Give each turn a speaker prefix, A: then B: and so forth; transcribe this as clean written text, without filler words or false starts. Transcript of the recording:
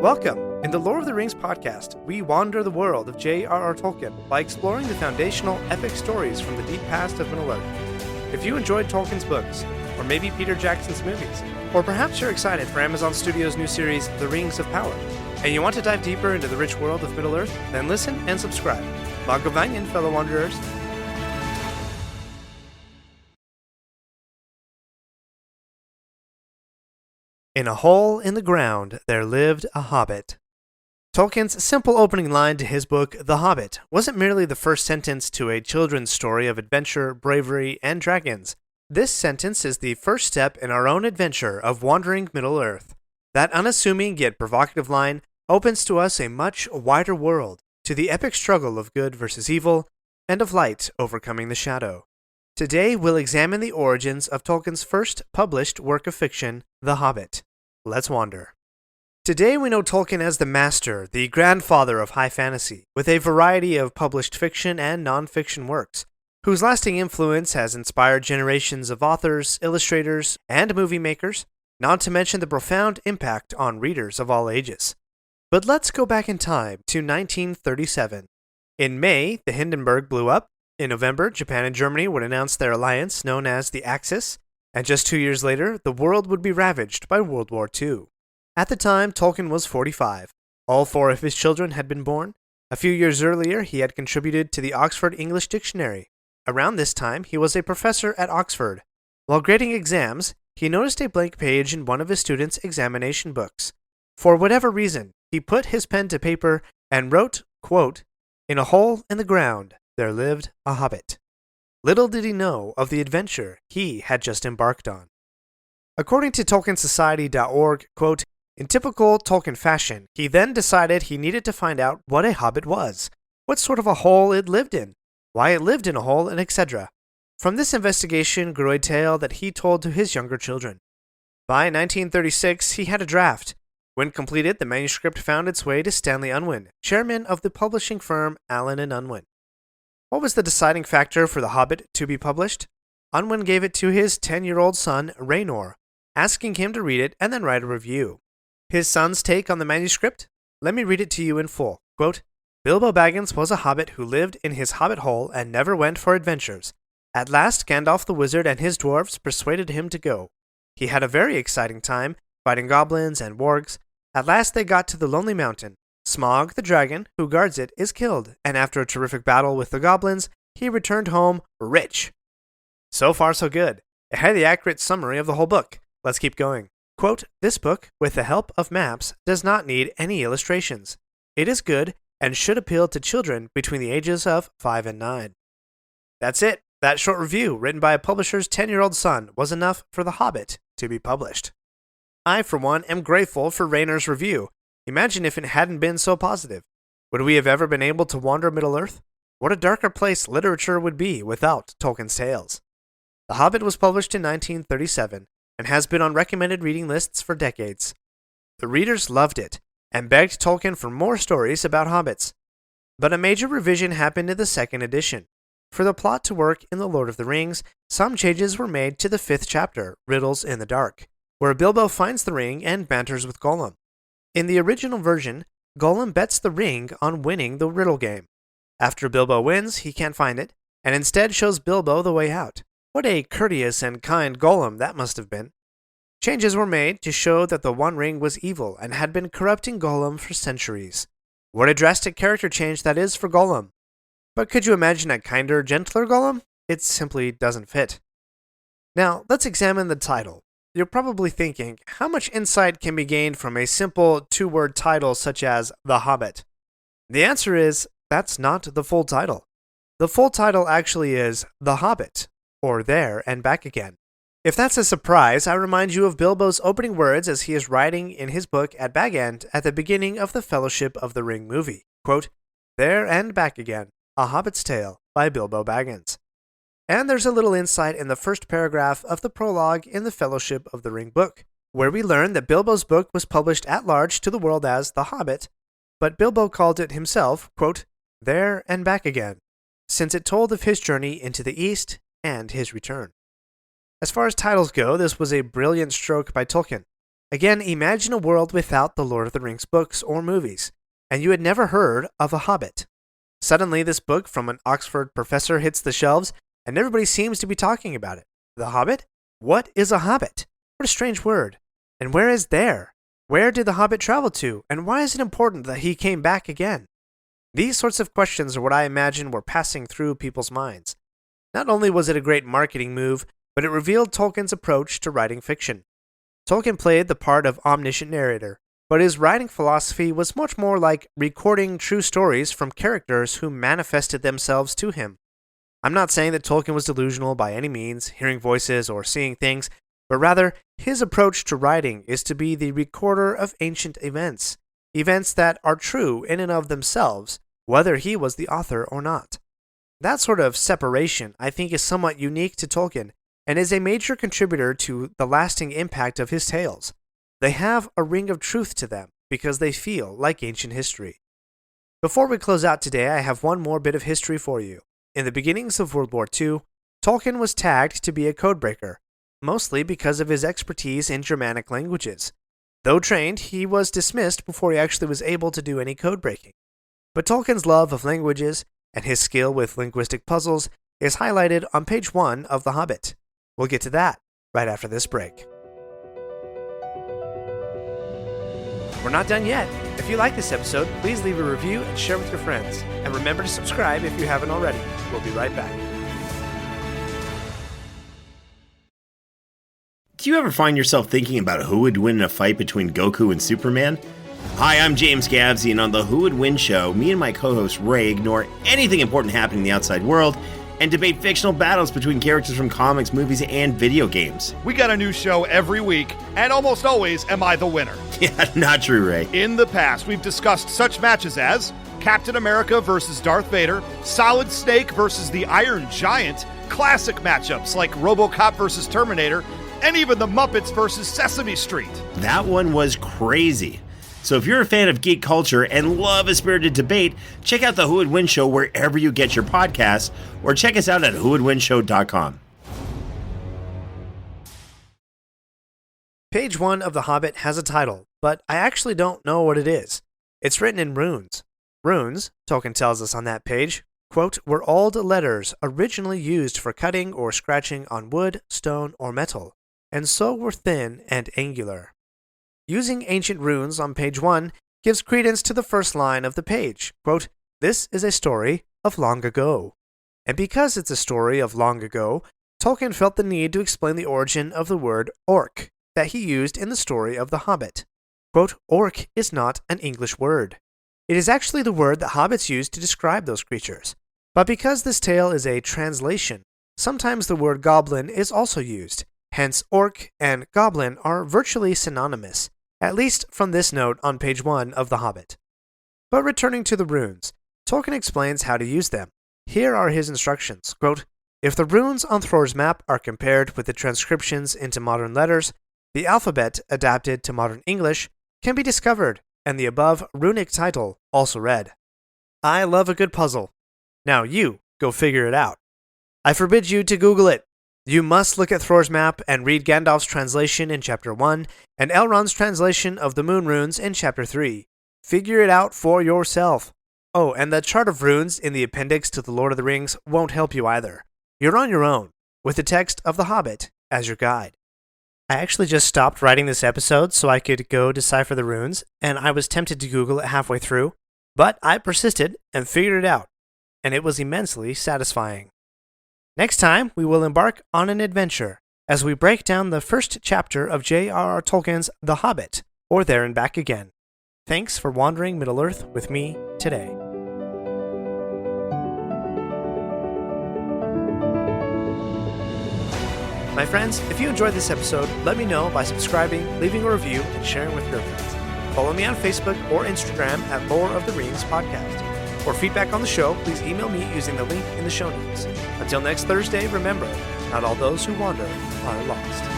A: Welcome! In the Lord of the Rings podcast, we wander the world of J.R.R. Tolkien by exploring the foundational epic stories from the deep past of Middle-earth. If you enjoyed Tolkien's books, or maybe Peter Jackson's movies, or perhaps you're excited for Amazon Studios' new series, The Rings of Power, and you want to dive deeper into the rich world of Middle-earth, then listen and subscribe. Magavainian, fellow wanderers. In a hole in the ground, there lived a hobbit. Tolkien's simple opening line to his book, The Hobbit, wasn't merely the first sentence to a children's story of adventure, bravery, and dragons. This sentence is the first step in our own adventure of wandering Middle-earth. That unassuming yet provocative line opens to us a much wider world, to the epic struggle of good versus evil, and of light overcoming the shadow. Today, we'll examine the origins of Tolkien's first published work of fiction, The Hobbit. Let's wander. Today, we know Tolkien as the master, the grandfather of high fantasy, with a variety of published fiction and non-fiction works, whose lasting influence has inspired generations of authors, illustrators, and movie makers, not to mention the profound impact on readers of all ages. But let's go back in time to 1937. In May, the Hindenburg blew up. In November, Japan and Germany would announce their alliance known as the Axis, and just 2 years later, the world would be ravaged by World War II. At the time, Tolkien was 45. All 4 of his children had been born. A few years earlier, he had contributed to the Oxford English Dictionary. Around this time, he was a professor at Oxford. While grading exams, he noticed a blank page in one of his students' examination books. For whatever reason, he put his pen to paper and wrote, quote, "In a hole in the ground, there lived a hobbit." Little did he know of the adventure he had just embarked on. According to TolkienSociety.org, quote, "In typical Tolkien fashion, he then decided he needed to find out what a hobbit was, what sort of a hole it lived in, why it lived in a hole, and etc. From this investigation grew a tale that he told to his younger children. By 1936, he had a draft. When completed, the manuscript found its way to Stanley Unwin, chairman of the publishing firm Allen & Unwin. What was the deciding factor for The Hobbit to be published? Unwin gave it to his 10-year-old son, Raynor, asking him to read it and then write a review. His son's take on the manuscript? Let me read it to you in full. Quote, "Bilbo Baggins was a hobbit who lived in his hobbit hole and never went for adventures. At last, Gandalf the wizard and his dwarves persuaded him to go. He had a very exciting time, fighting goblins and wargs. At last they got to the Lonely Mountain. Smaug, the dragon, who guards it, is killed, and after a terrific battle with the goblins, he returned home rich." So far, so good. A highly accurate summary of the whole book. Let's keep going. Quote, "This book, with the help of maps, does not need any illustrations. It is good and should appeal to children between the ages of 5 and 9. That's it. That short review, written by a publisher's 10-year-old son, was enough for The Hobbit to be published. I, for one, am grateful for Raynor's review. Imagine if it hadn't been so positive. Would we have ever been able to wander Middle-earth? What a darker place literature would be without Tolkien's tales. The Hobbit was published in 1937 and has been on recommended reading lists for decades. The readers loved it and begged Tolkien for more stories about hobbits. But a major revision happened in the second edition. For the plot to work in The Lord of the Rings, some changes were made to the 5th chapter, Riddles in the Dark, where Bilbo finds the ring and banters with Gollum. In the original version, Gollum bets the ring on winning the riddle game. After Bilbo wins, he can't find it, and instead shows Bilbo the way out. What a courteous and kind Gollum that must have been. Changes were made to show that the One Ring was evil and had been corrupting Gollum for centuries. What a drastic character change that is for Gollum. But could you imagine a kinder, gentler Gollum? It simply doesn't fit. Now, let's examine the title. You're probably thinking, how much insight can be gained from a simple 2-word title such as The Hobbit? The answer is, that's not the full title. The full title actually is The Hobbit, or There and Back Again. If that's a surprise, I remind you of Bilbo's opening words as he is writing in his book at Bag End at the beginning of the Fellowship of the Ring movie. Quote, "There and Back Again, A Hobbit's Tale by Bilbo Baggins." And there's a little insight in the first paragraph of the prologue in the Fellowship of the Ring book, where we learn that Bilbo's book was published at large to the world as The Hobbit, but Bilbo called it himself, quote, "There and Back Again," since it told of his journey into the East and his return. As far as titles go, this was a brilliant stroke by Tolkien. Again, imagine a world without the Lord of the Rings books or movies, and you had never heard of a Hobbit. Suddenly, this book from an Oxford professor hits the shelves, and everybody seems to be talking about it. The Hobbit? What is a Hobbit? What a strange word. And where is there? Where did the Hobbit travel to, and why is it important that he came back again? These sorts of questions are what I imagine were passing through people's minds. Not only was it a great marketing move, but it revealed Tolkien's approach to writing fiction. Tolkien played the part of omniscient narrator, but his writing philosophy was much more like recording true stories from characters who manifested themselves to him. I'm not saying that Tolkien was delusional by any means, hearing voices or seeing things, but rather his approach to writing is to be the recorder of ancient events, events that are true in and of themselves, whether he was the author or not. That sort of separation, I think, is somewhat unique to Tolkien, and is a major contributor to the lasting impact of his tales. They have a ring of truth to them because they feel like ancient history. Before we close out today, I have one more bit of history for you. In the beginnings of World War II, Tolkien was tagged to be a codebreaker, mostly because of his expertise in Germanic languages. Though trained, he was dismissed before he actually was able to do any codebreaking. But Tolkien's love of languages and his skill with linguistic puzzles is highlighted on page 1 of The Hobbit. We'll get to that right after this break. We're not done yet. If you like this episode, please leave a review and share with your friends. And remember to subscribe if you haven't already. We'll be right back.
B: Do you ever find yourself thinking about who would win in a fight between Goku and Superman? Hi, I'm James Gabsy, and on the Who Would Win show, me and my co-host Ray ignore anything important happening in the outside world and debate fictional battles between characters from comics, movies, and video games.
C: We got a new show every week, and almost always am I the winner.
B: Yeah, not true, Ray.
C: In the past, we've discussed such matches as Captain America versus Darth Vader, Solid Snake versus the Iron Giant, classic matchups like RoboCop versus Terminator, and even the Muppets versus Sesame Street.
B: That one was crazy. So if you're a fan of geek culture and love a spirited debate, check out the Who Would Win show wherever you get your podcasts, or check us out at whowouldwinshow.com.
A: Page 1 of The Hobbit has a title, but I actually don't know what it is. It's written in runes. Runes, Tolkien tells us on that page, quote, were old letters originally used for cutting or scratching on wood, stone, or metal, and so were thin and angular. Using ancient runes on page 1 gives credence to the first line of the page, quote, this is a story of long ago. And because it's a story of long ago, Tolkien felt the need to explain the origin of the word orc that he used in the story of The Hobbit. Quote, orc is not an English word. It is actually the word that hobbits used to describe those creatures. But because this tale is a translation, sometimes the word goblin is also used. Hence, orc and goblin are virtually synonymous, at least from this note on page 1 of The Hobbit. But returning to the runes, Tolkien explains how to use them. Here are his instructions, quote, if the runes on Thror's map are compared with the transcriptions into modern letters, the alphabet adapted to modern English can be discovered, and the above runic title also read. I love a good puzzle. Now you go figure it out. I forbid you to Google it. You must look at Thror's map and read Gandalf's translation in Chapter 1 and Elrond's translation of the Moon Runes in Chapter 3. Figure it out for yourself. Oh, and the chart of runes in the appendix to The Lord of the Rings won't help you either. You're on your own, with the text of The Hobbit as your guide. I actually just stopped writing this episode so I could go decipher the runes, and I was tempted to Google it halfway through, but I persisted and figured it out, and it was immensely satisfying. Next time, we will embark on an adventure as we break down the first chapter of J.R.R. Tolkien's The Hobbit, or There and Back Again. Thanks for wandering Middle-earth with me today. My friends, if you enjoyed this episode, let me know by subscribing, leaving a review, and sharing with your friends. Follow me on Facebook or Instagram at Lore of the Rings Podcast. For feedback on the show, please email me using the link in the show notes. Until next Thursday, remember, not all those who wander are lost.